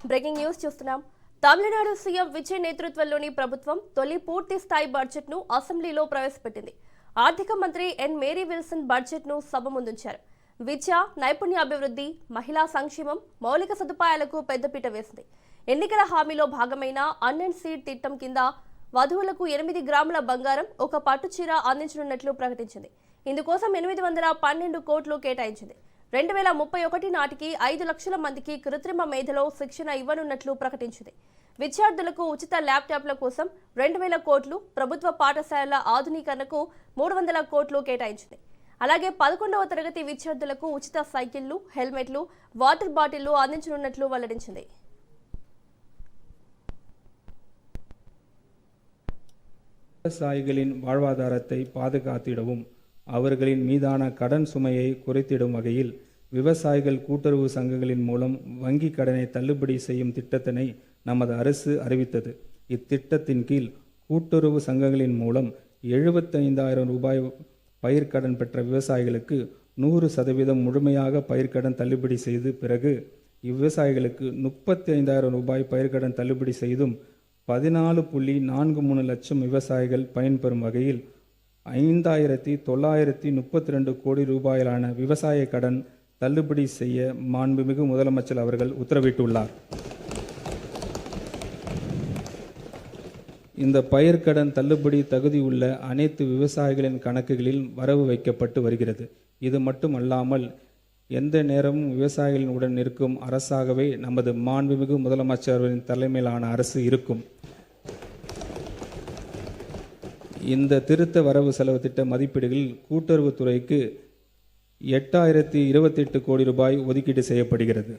Breaking news చూస్తున్నాం. Tamil Nadu CM Vijay నేతృత్వంలోని ప్రభుత్వం తొలి పూర్తి స్థాయి బడ్జెట్ ను అసెంబ్లీలో ప్రవేశపెట్టింది. ఆర్థిక మంత్రి ఎన్ మేరీ విల్సన్ బడ్జెట్ ను సభ ముందుంచారు. విద్య, నైపుణ్యాభివృద్ధి, మహిళా సంక్షేమం, మౌలిక సదుపాయాలకు పెద్దపీట వేసింది. ఎన్నికల హామీలో భాగమైన అన్ సీడ్ తిట్టం కింద వధువులకు 8 గ్రాముల బంగారం, ఒక పట్టుచీర అందించనున్నట్లు ప్రకటించింది. ఇందుకోసం 812 కోట్లు కేటాయించింది. 2031 నాటికి 5 లక్షల మందికి కృత్రిమ మేధలో శిక్షణ ఇవ్వనున్నట్లు ప్రకటించింది. విద్యార్థులకు ఉచిత ల్యాప్టాప్ల కోసం 2000 కోట్లు, ప్రభుత్వ పాఠశాలల ఆధునీకరణకు 300 కోట్లు కేటాయించింది. అలాగే 11వ తరగతి విద్యార్థులకు ఉచిత సైకిళ్లు, హెల్మెట్లు, వాటర్ బాటిళ్లు అందించనున్నట్లు వెల్లడించింది. விவசாயிகளின் வாழ்வாதாரத்தை பாதுகாத்திடவும் அவர்களின் மீதான கடன் சுமையை குறைத்திடும் வகையில் விவசாயிகள் கூட்டுறவு சங்கங்களின் மூலம் வங்கி கடனை தள்ளுபடி செய்யும் திட்டத்தினை நமது அரசு அறிவித்தது. இத்திட்டத்தின் கீழ் கூட்டுறவு சங்கங்களின் மூலம் 75,000 ரூபாய் பயிர்க்கடன் பெற்ற விவசாயிகளுக்கு 100% முழுமையாக பயிர்க்கடன் தள்ளுபடி செய்து பிறகு இவ்விவசாயிகளுக்கு 35,000 ரூபாய் பயிர்க்கடன் தள்ளுபடி செய்தும் 14.43 லட்சம் விவசாயிகள் பயன்பெறும் வகையில் 5,932 கோடி ரூபாயிலான விவசாய கடன் தள்ளுபடி செய்ய மாண்புமிகு முதலமைச்சர் அவர்கள் உத்தரவிட்டுள்ளார். இந்த பயிர்க்கடன் தள்ளுபடி தகுதியுள்ள அனைத்து விவசாயிகளின் கணக்குகளில் வரவு வைக்கப்பட்டு வருகிறது. இது மட்டுமல்லாமல் எந்த நேரமும் விவசாயிகளின் உடன் நிற்கும் அரசாகவே நமது மாண்புமிகு முதலமைச்சரின் தலைமையிலான அரசு இருக்கும். இந்த திருத்த வரவு செலவு திட்ட மதிப்பீடுகளில் கூட்டுறவுத்துறைக்கு 8,028 கோடி ரூபாய் ஒதுக்கீடு செய்யப்படுகிறது.